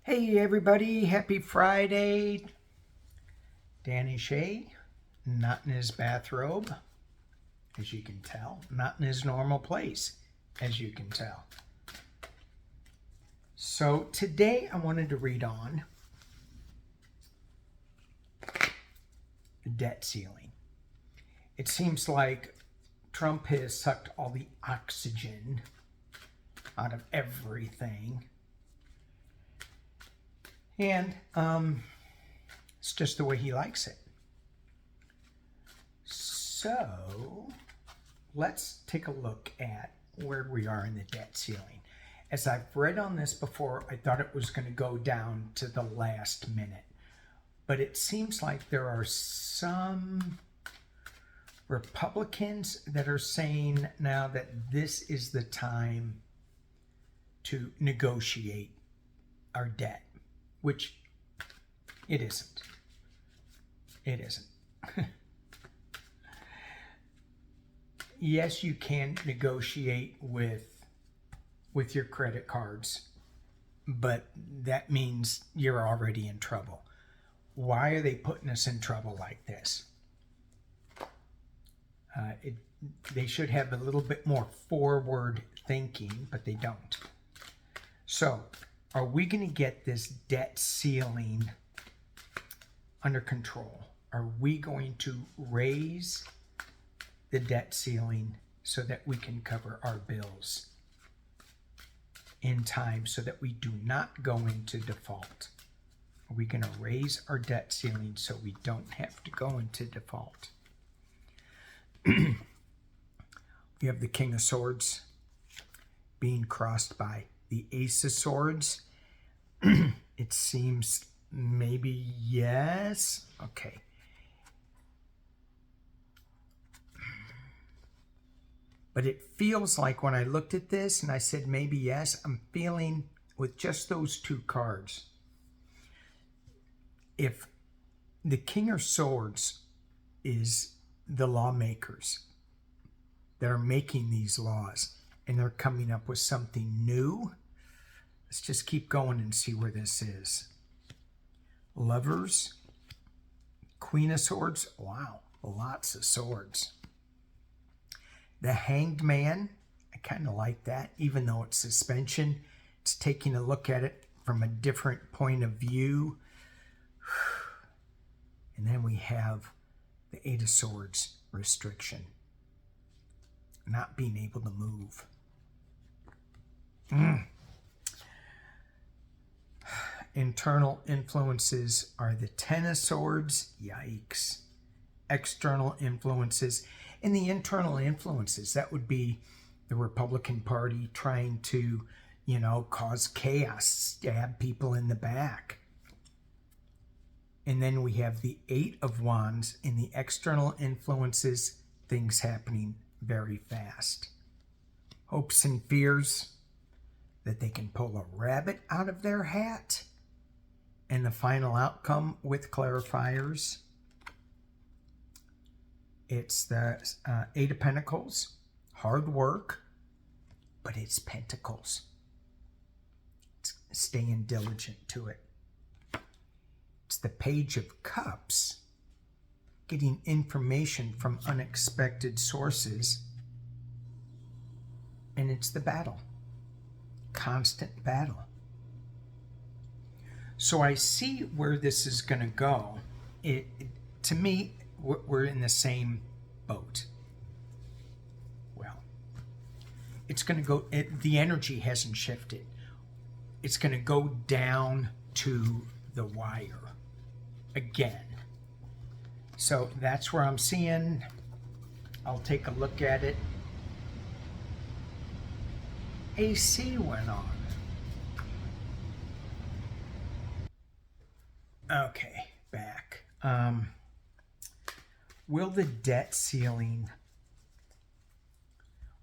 Hey everybody, happy Friday. Danny Shea, not in his bathrobe, as you can tell, not in his normal place, as you can tell. So today I wanted to read on the debt ceiling. It seems like Trump has sucked all the oxygen out of everything. And it's just the way he likes it. So let's take a look at where we are in the debt ceiling. As I've read on this before, I thought it was going to go down to the last minute. But it seems like there are some Republicans that are saying now that this is the time to negotiate our debt, which it isn't. It isn't. Yes, you can negotiate with your credit cards, but that means you're already in trouble. Why are they putting us in trouble like this? They should have a little bit more forward thinking, but they don't. So, are we going to get this debt ceiling under control? Are we going to raise the debt ceiling so that we can cover our bills in time so that we do not go into default? Are we going to raise our debt ceiling so we don't have to go into default? We have the King of Swords being crossed by the Ace of Swords. It seems maybe yes. Okay. But it feels like when I looked at this and I said maybe yes, I'm feeling with just those two cards. If the King of Swords is the lawmakers that are making these laws and they're coming up with something new, let's just keep going and see where this is. Lovers, Queen of Swords, wow, lots of swords. The Hanged Man, I kind of like that, even though it's suspension. It's taking a look at it from a different point of view. And then we have the Eight of Swords restriction. Not being able to move. Internal influences are the Ten of Swords. Yikes. External influences. And the internal influences, that would be the Republican Party trying to, cause chaos, stab people in the back. And then we have the Eight of Wands in the external influences, things happening very fast. Hopes and fears that they can pull a rabbit out of their hat. And the final outcome with clarifiers. It's the Eight of Pentacles, hard work, but it's Pentacles. It's staying diligent to it. It's the Page of Cups, getting information from unexpected sources. And it's the battle, constant battle. So I see where this is going to go. To me, we're in the same boat. Well, it's going to go, the energy hasn't shifted. It's going to go down to the wire again. So that's where I'm seeing. I'll take a look at it. AC went on. Okay, back. Will the debt ceiling,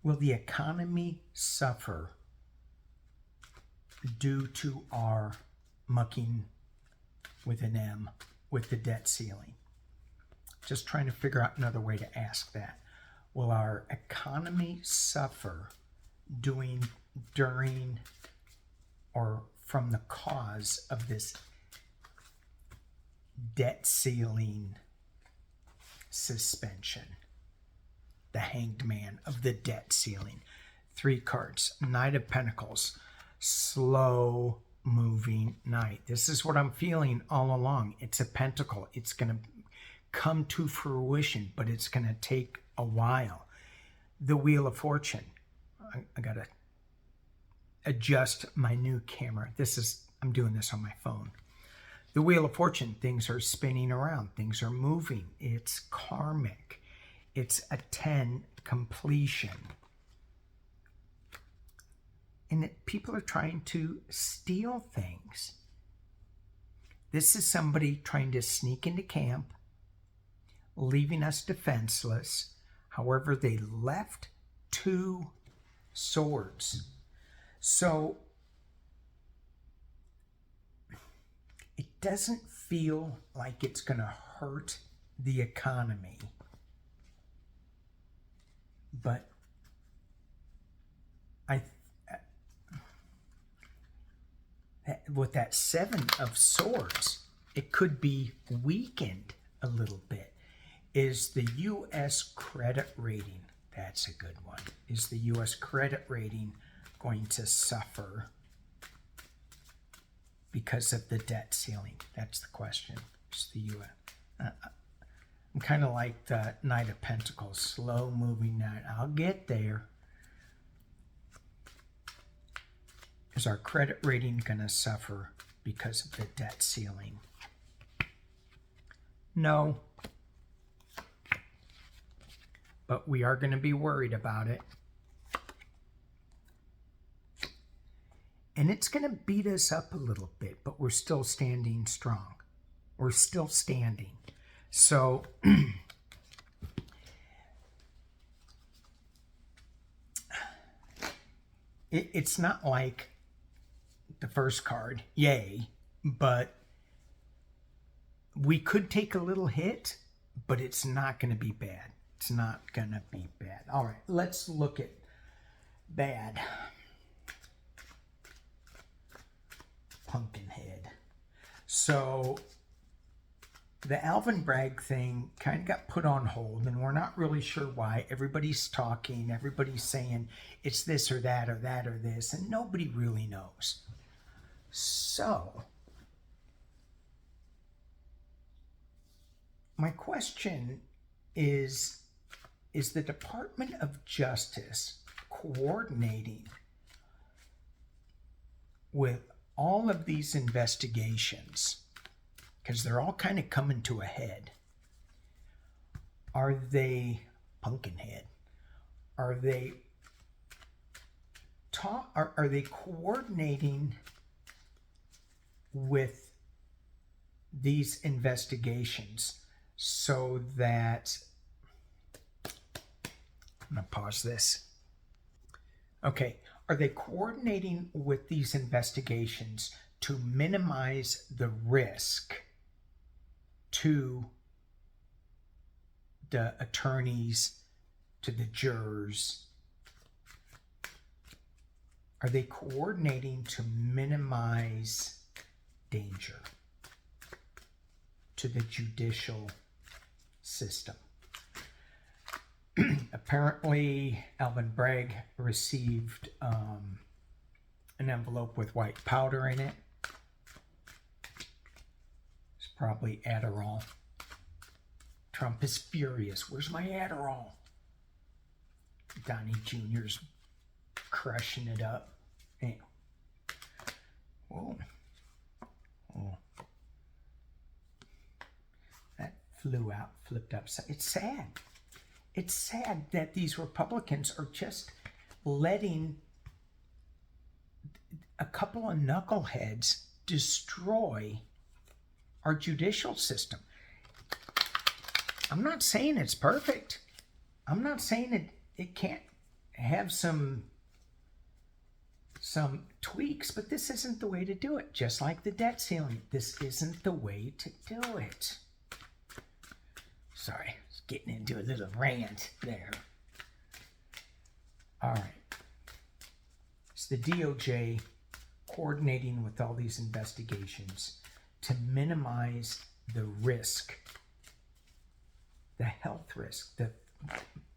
will the economy suffer due to our mucking with an M with the debt ceiling? Just trying to figure out another way to ask that. Will our economy suffer during or from the cause of this debt ceiling suspension. The Hanged Man of the debt ceiling. 3 cards. Knight of Pentacles. Slow moving knight. This is what I'm feeling all along. It's a pentacle. It's going to come to fruition, but it's going to take a while. The Wheel of Fortune. I got to adjust my new camera. I'm doing this on my phone. The Wheel of Fortune, things are spinning around. Things are moving. It's karmic. It's a 10 completion. And people are trying to steal things. This is somebody trying to sneak into camp, leaving us defenseless. However, they left 2 swords. So it doesn't feel like it's going to hurt the economy. But with that 7 of Swords, it could be weakened a little bit. Is the U.S. credit rating, that's a good one, is the U.S. credit rating going to suffer because of the debt ceiling? That's the question. It's the U.S. I'm kind of like the Knight of Pentacles, slow moving knight. I'll get there. Is our credit rating going to suffer because of the debt ceiling? No. But we are going to be worried about it. And it's going to beat us up a little bit, but we're still standing strong. We're still standing. So it's not like the first card, yay, but we could take a little hit, but it's not going to be bad. It's not going to be bad. All right, let's look at bad. Pumpkinhead. So the Alvin Bragg thing kind of got put on hold, and we're not really sure why. Everybody's talking, everybody's saying it's this or that or that or this, and nobody really knows. So, my question is the Department of Justice coordinating with all of these investigations? Because they're all kind of coming to a head. Are they Pumpkinhead? Are they coordinating with these investigations so that, I'm going to pause this. Okay, are they coordinating with these investigations to minimize the risk to the attorneys, to the jurors? Are they coordinating to minimize danger to the judicial system? Apparently, Alvin Bragg received an envelope with white powder in it. It's probably Adderall. Trump is furious. Where's my Adderall? Donnie Jr.'s crushing it up. Anyway. Whoa. Oh. That flew out, flipped upside. It's sad. It's sad that these Republicans are just letting a couple of knuckleheads destroy our judicial system. I'm not saying it's perfect. I'm not saying it can't have some tweaks, but this isn't the way to do it. Just like the debt ceiling, this isn't the way to do it. Sorry, I was getting into a little rant there. All right. It's the DOJ coordinating with all these investigations to minimize the risk, the health risk, the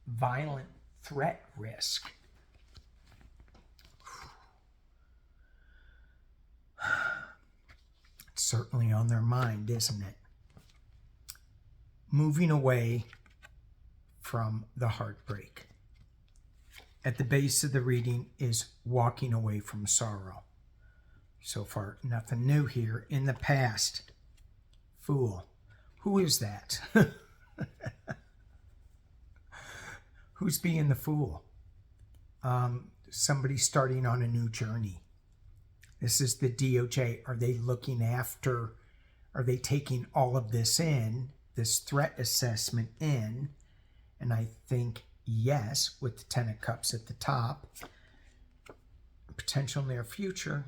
violent threat risk. It's certainly on their mind, isn't it? Moving away from the heartbreak. At the base of the reading is walking away from sorrow. So far, nothing new here. In the past, fool. Who is that? Who's being the fool? Somebody starting on a new journey. This is the DOJ. Are they looking after, are they taking all of this in, this threat assessment in? And I think yes, with the Ten of Cups at the top, potential near future,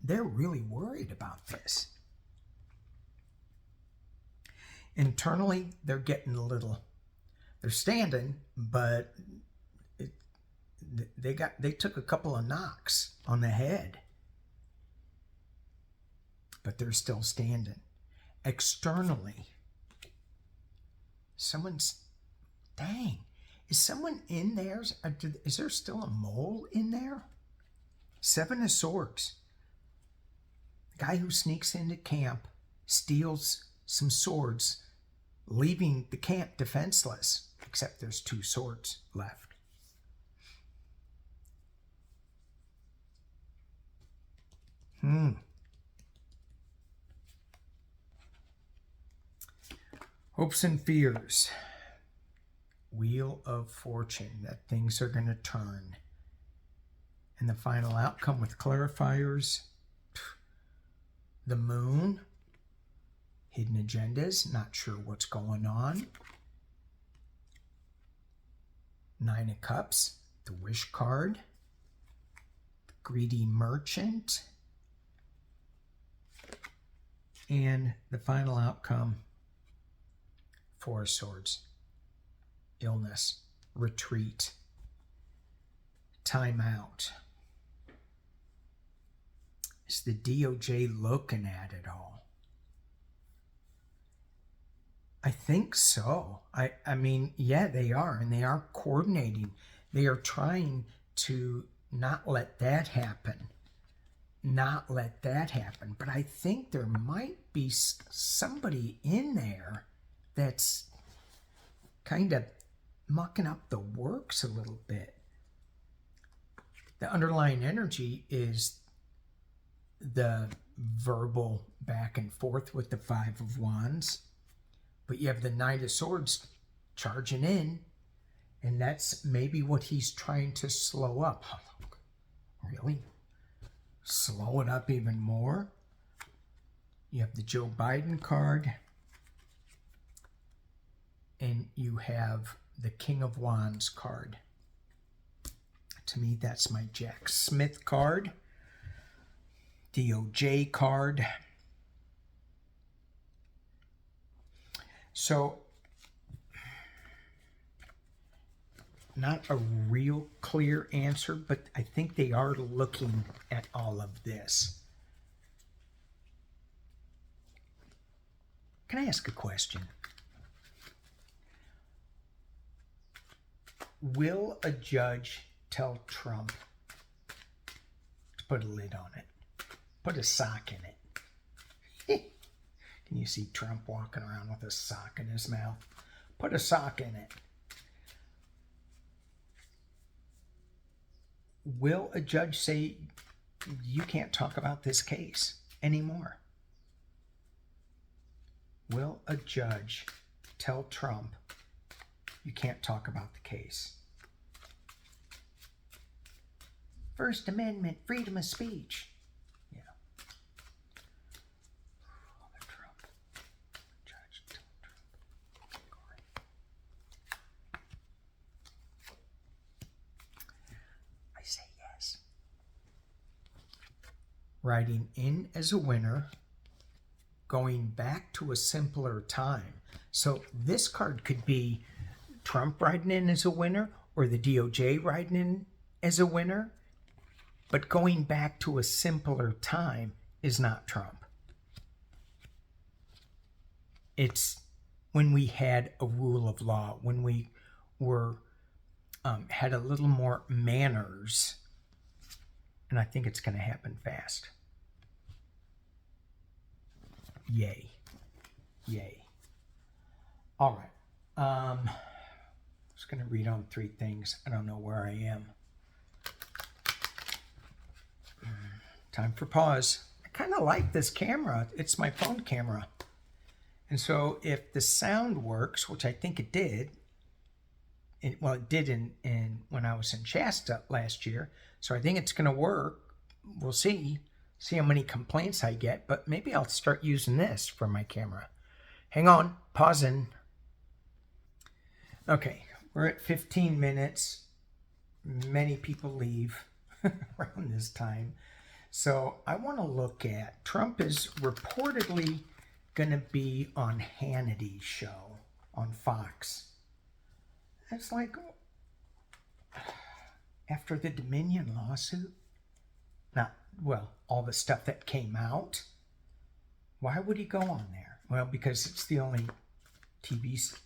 they're really worried about this. Internally, they're getting a little, they're standing, but they took a couple of knocks on the head, but they're still standing. Externally, dang, is someone in there? Is there still a mole in there? Seven of Swords. The guy who sneaks into camp, steals some swords, leaving the camp defenseless, except there's 2 swords left. Hopes and fears. Wheel of Fortune, that things are going to turn. And the final outcome with clarifiers. The Moon. Hidden agendas, not sure what's going on. 9 of Cups, the Wish card. The Greedy Merchant. And the final outcome, 4 of Swords. Illness, retreat, time out. Is the DOJ looking at it all? I think so. I mean, yeah, they are, and they are coordinating. They are trying to not let that happen. Not let that happen. But I think there might be somebody in there that's kind of mucking up the works a little bit. The underlying energy is the verbal back and forth with the 5 of Wands. But you have the Knight of Swords charging in, and that's maybe what he's trying to slow up. Really? Slow it up even more? You have the Joe Biden card, and you have the King of Wands card. To me, that's my Jack Smith card. DOJ card. So, not a real clear answer, but I think they are looking at all of this. Can I ask a question? Will a judge tell Trump to put a lid on it? Put a sock in it? Can you see Trump walking around with a sock in his mouth? Put a sock in it. Will a judge say, you can't talk about this case anymore? Will a judge tell Trump, you can't talk about the case? First Amendment, freedom of speech. Yeah. Trump. Judge tell Trump. I say yes. Writing in as a winner, going back to a simpler time. So this card could be Trump riding in as a winner, or the DOJ riding in as a winner. But going back to a simpler time is not Trump. It's when we had a rule of law, when we were had a little more manners, and I think it's going to happen fast. Yay. Yay. All right. I'm just going to read on 3 things. I don't know where I am. Time for pause. I kind of like this camera. It's my phone camera. And so if the sound works, which I think it did, it did in when I was in Shasta last year, so I think it's going to work. We'll see how many complaints I get, but maybe I'll start using this for my camera. Hang on, pausing. Okay, we're at 15 minutes. Many people leave around this time. So I want to look at, Trump is reportedly going to be on Hannity's show on Fox. It's like, after the Dominion lawsuit, all the stuff that came out, why would he go on there? Well, because it's the only TV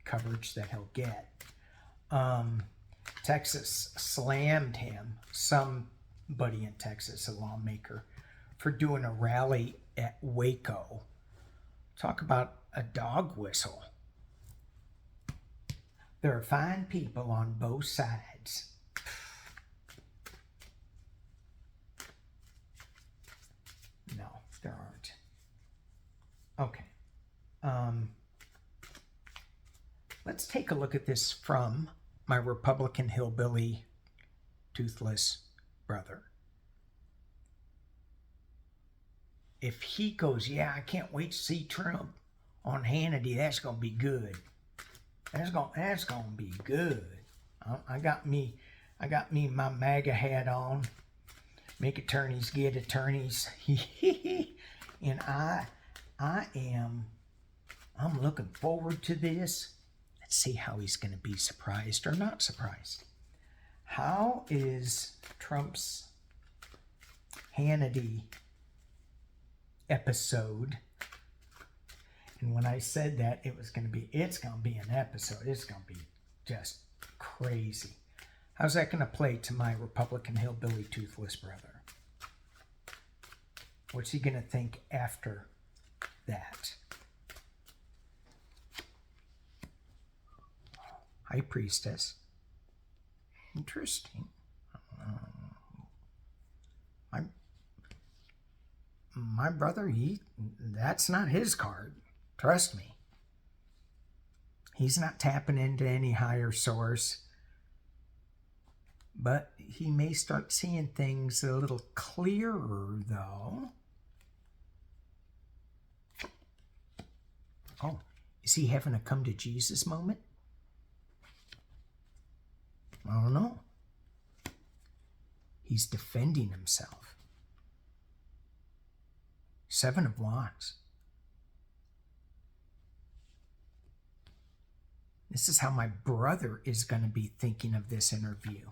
coverage that he'll get. Texas slammed him, somebody in Texas, a lawmaker, for doing a rally at Waco. Talk about a dog whistle. There are fine people on both sides. No, there aren't. Okay. Let's take a look at this from my Republican hillbilly, toothless brother. If he goes, yeah, I can't wait to see Trump on Hannity, that's going to be good. That's gonna be good. I got me my MAGA hat on. Make attorneys get attorneys. And I'm looking forward to this. Let's see how he's gonna be surprised or not surprised. How is Trump's Hannity episode? And when I said that, it's going to be an episode. It's going to be just crazy. How's that going to play to my Republican hillbilly toothless brother? What's he going to think after that? High priestess. Interesting. My brother, that's not his card. Trust me. He's not tapping into any higher source. But he may start seeing things a little clearer, though. Oh, is he having a come to Jesus moment? I don't know. He's defending himself. 7 of Wands. This is how my brother is going to be thinking of this interview.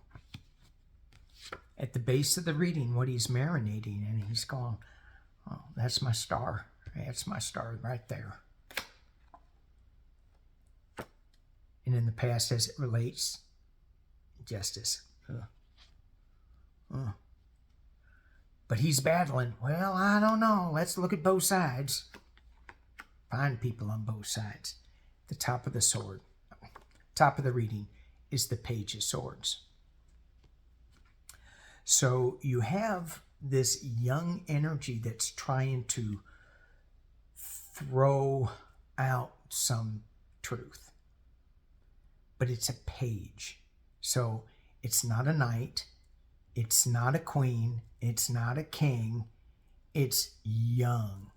At the base of the reading, what he's marinating in, he's going, oh, that's my star. That's my star right there. And in the past, as it relates, justice. But he's battling. Well, I don't know. Let's look at both sides. Find people on both sides. The top of the sword. Top of the reading is the Page of Swords. So you have this young energy that's trying to throw out some truth. But it's a page. So it's not a knight. It's not a queen. It's not a king. It's young.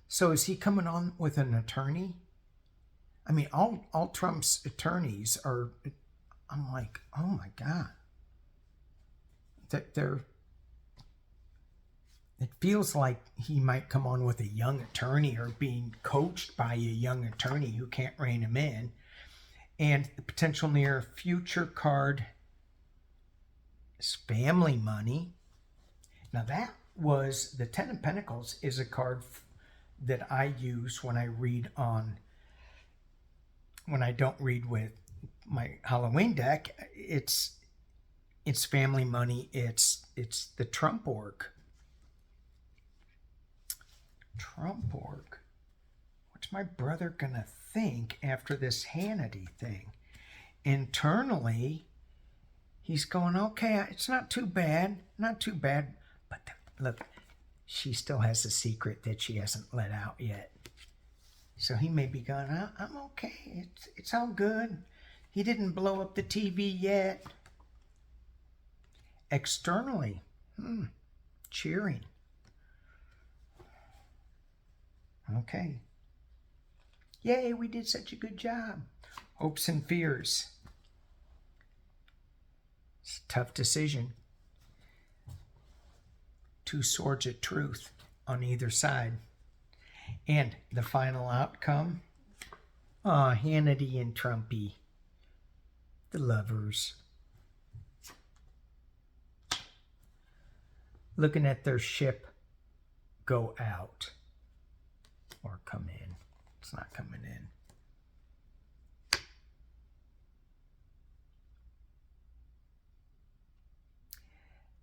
So is he coming on with an attorney? I mean, all Trump's attorneys are, I'm like, oh my God. It feels like he might come on with a young attorney or being coached by a young attorney who can't rein him in. And the potential near future card is family money. Now that was the Ten of Pentacles is a card that I use when I read when I don't read with my Halloween deck. It's family money. It's the Trump org. Trump org. What's my brother gonna think after this Hannity thing? Internally, he's going, okay, it's not too bad, not too bad. But look, she still has a secret that she hasn't let out yet. So he may be going, I'm okay, it's all good. He didn't blow up the TV yet. Externally, cheering. Okay. Yay, we did such a good job. Hopes and fears. It's a tough decision. Two swords of truth on either side. And the final outcome, Hannity and Trumpy, the lovers. Looking at their ship go out or come in. It's not coming in.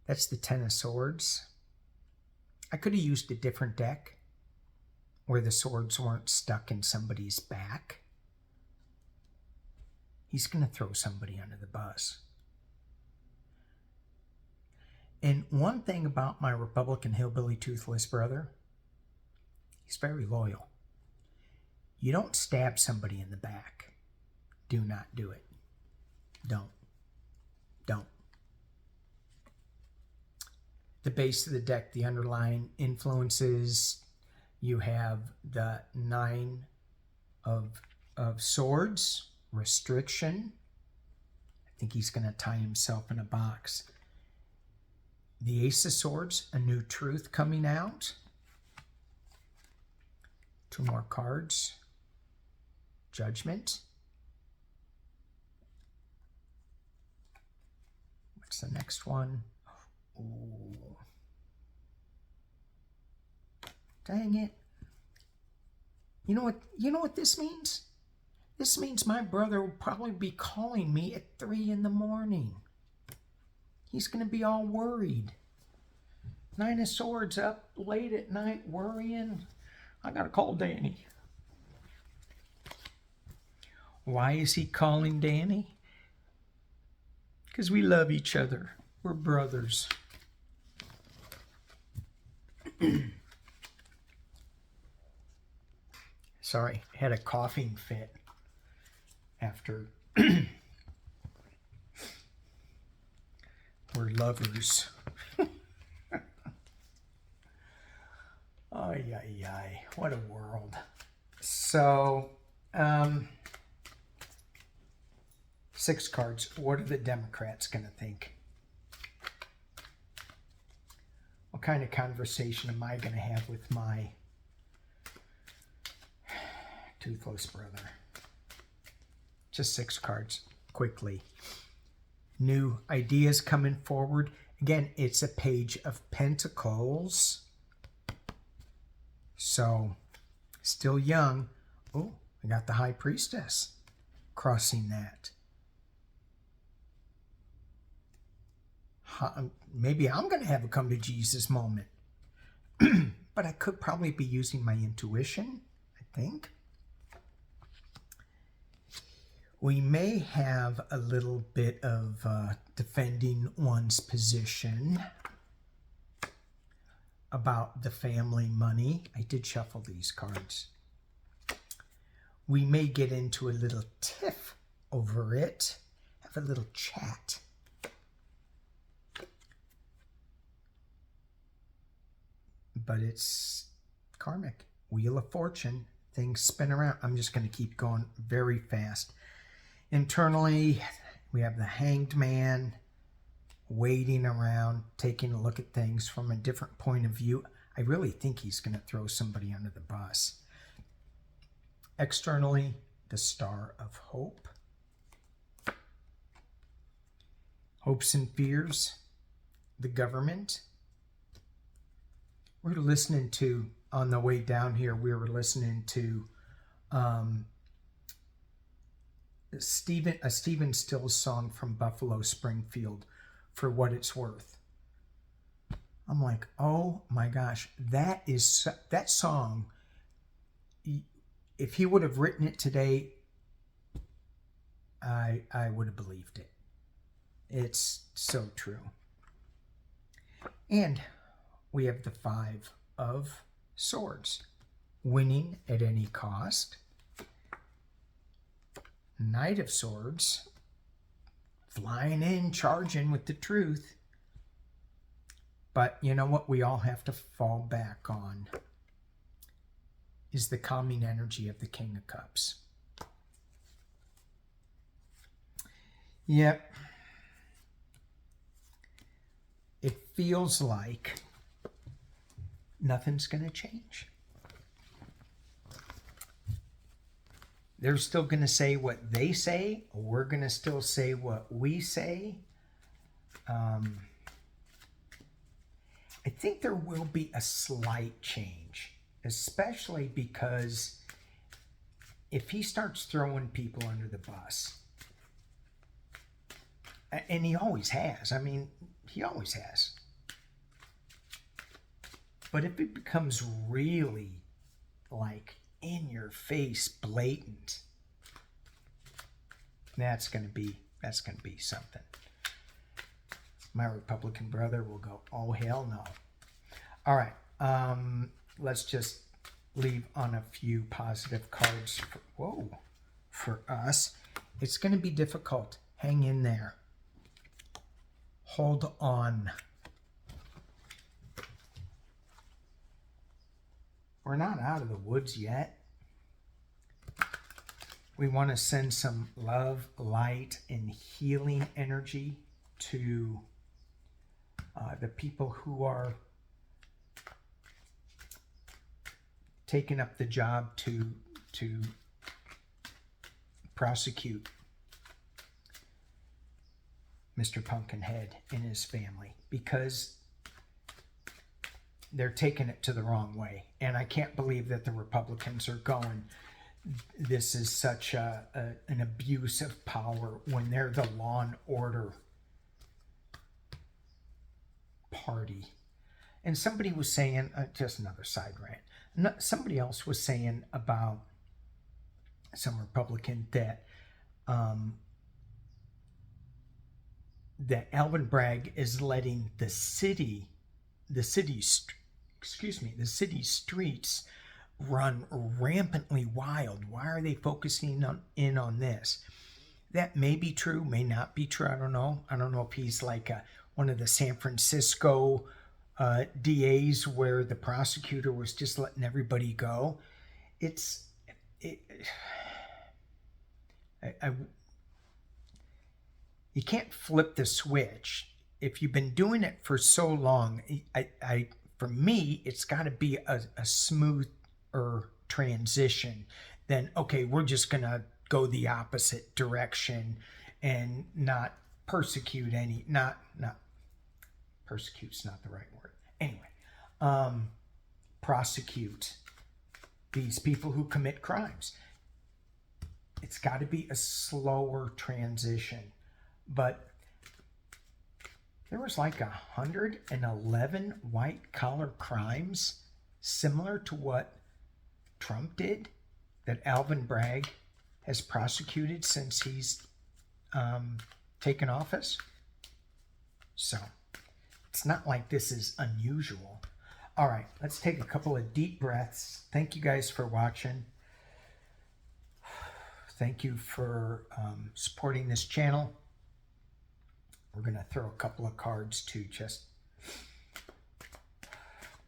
That's the Ten of Swords. I could have used a different deck where the swords weren't stuck in somebody's back. He's going to throw somebody under the bus. And one thing about my Republican hillbilly toothless brother, he's very loyal. You don't stab somebody in the back. Do not do it. Don't. The base of the deck, the underlying influences, you have the Nine of Swords, restriction. I think he's going to tie himself in a box. The Ace of Swords, a new truth coming out. Two more cards. Judgment. What's the next one? Ooh. Dang it. You know what this means? This means my brother will probably be calling me at 3 in the morning. He's going to be all worried. Nine of Swords, up late at night worrying. I got to call Danny. Why is he calling Danny? Because we love each other. We're brothers. Sorry, had a coughing fit after we're lovers. Ay, ay, ay, what a world. So, 6 cards. What are the Democrats going to think? What kind of conversation am I going to have with my toothless brother? Just 6 cards, quickly. New ideas coming forward. Again, it's a Page of Pentacles. So, still young. Oh, I got the High Priestess crossing that. Maybe I'm going to have a come to Jesus moment. But I could probably be using my intuition, I think. We may have a little bit of defending one's position about the family money. I did shuffle these cards. We may get into a little tiff over it. Have a little chat. But it's karmic. Wheel of Fortune. Things spin around. I'm just going to keep going very fast. Internally, we have the Hanged Man waiting around, taking a look at things from a different point of view. I really think he's going to throw somebody under the bus. Externally, the Star of Hope. Hopes and fears. the government. We're listening to, on the way down here, we were listening to a Stephen Stills song from Buffalo Springfield, For What It's Worth. I'm like, oh my gosh, that song, if he would have written it today, I would have believed it. It's so true. And we have the 5 of Swords. Winning at any cost. Knight of Swords. Flying in, charging with the truth. But you know what we all have to fall back on is the calming energy of the King of Cups. Yep. It feels like nothing's going to change. They're still going to say what they say. We're going to still say what we say. I think there will be a slight change, especially because if he starts throwing people under the bus, and he always has, I mean, he always has. But if it becomes really like in your face, blatant, that's going to be something. My Republican brother will go, oh hell no. All right, let's just leave on a few positive cards for us. It's going to be difficult. Hang in there. Hold on. We're not out of the woods yet. We want to send some love, light, and healing energy to the people who are taking up the job to prosecute Mr. Pumpkinhead and his family, because they're taking it to the wrong way. And I can't believe that the Republicans are going, this is such an abuse of power, when they're the law and order party. And somebody was saying, just another side rant, somebody else was saying about some Republican that that Alvin Bragg is letting the city streets run rampantly wild. Why are they focusing in on this? That may be true, may not be true. I don't know. I don't know if he's like one of the San Francisco DAs where the prosecutor was just letting everybody go. You can't flip the switch. If you've been doing it for so long, for me, it's got to be a smoother transition than, okay, we're just going to go the opposite direction and not persecute persecute's not the right word. Anyway, prosecute these people who commit crimes. It's got to be a slower transition. But there was like 111 white-collar crimes similar to what Trump did that Alvin Bragg has prosecuted since he's taken office. So it's not like this is unusual. All right, let's take a couple of deep breaths. Thank you guys for watching. Thank you for supporting this channel. We're going to throw a couple of cards to just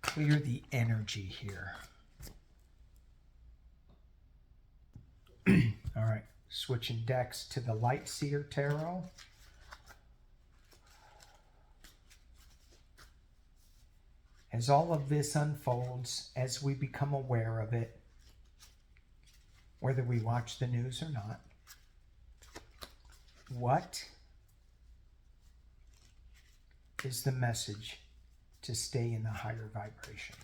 clear the energy here. All right, switching decks to the Light Seer Tarot. As all of this unfolds, as we become aware of it, whether we watch the news or not, what is the message to stay in the higher vibration?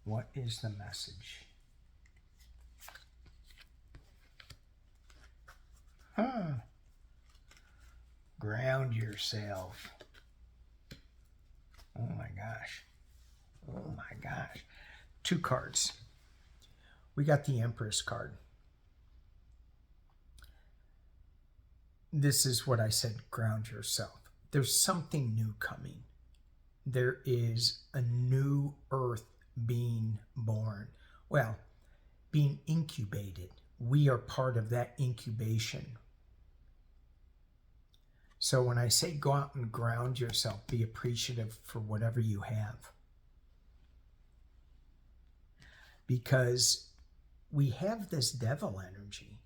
What is the message? Ground yourself. Oh my gosh. Oh my gosh. 2 cards. We got the Empress card. This is what I said, ground yourself. There's something new coming. There is a new earth being born. Well, being incubated. We are part of that incubation. So when I say go out and ground yourself, be appreciative for whatever you have. Because we have this devil energy.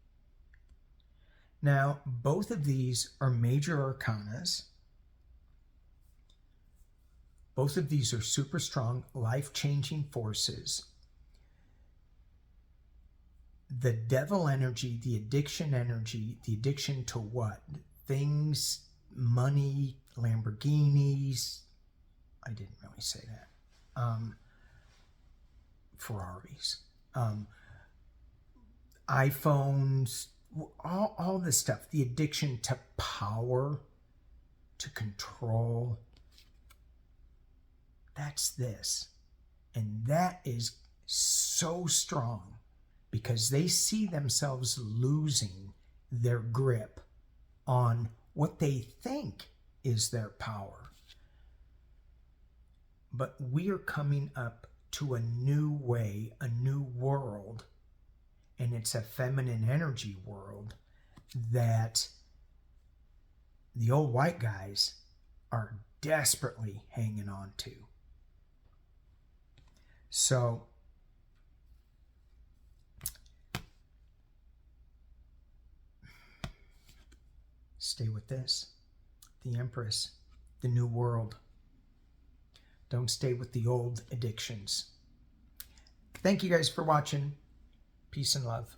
Now, both of these are major arcanas. Both of these are super strong, life-changing forces. The devil energy, the addiction to what? Things, money, Lamborghinis. I didn't really say that. Ferraris. iPhones, all this stuff. The addiction to power, to control. That's this. And that is so strong because they see themselves losing their grip on what they think is their power. But we are coming up to a new way, a new world, and it's a feminine energy world that the old white guys are desperately hanging on to. So stay with this. The Empress, the new world. Don't stay with the old addictions. Thank you guys for watching. Peace and love.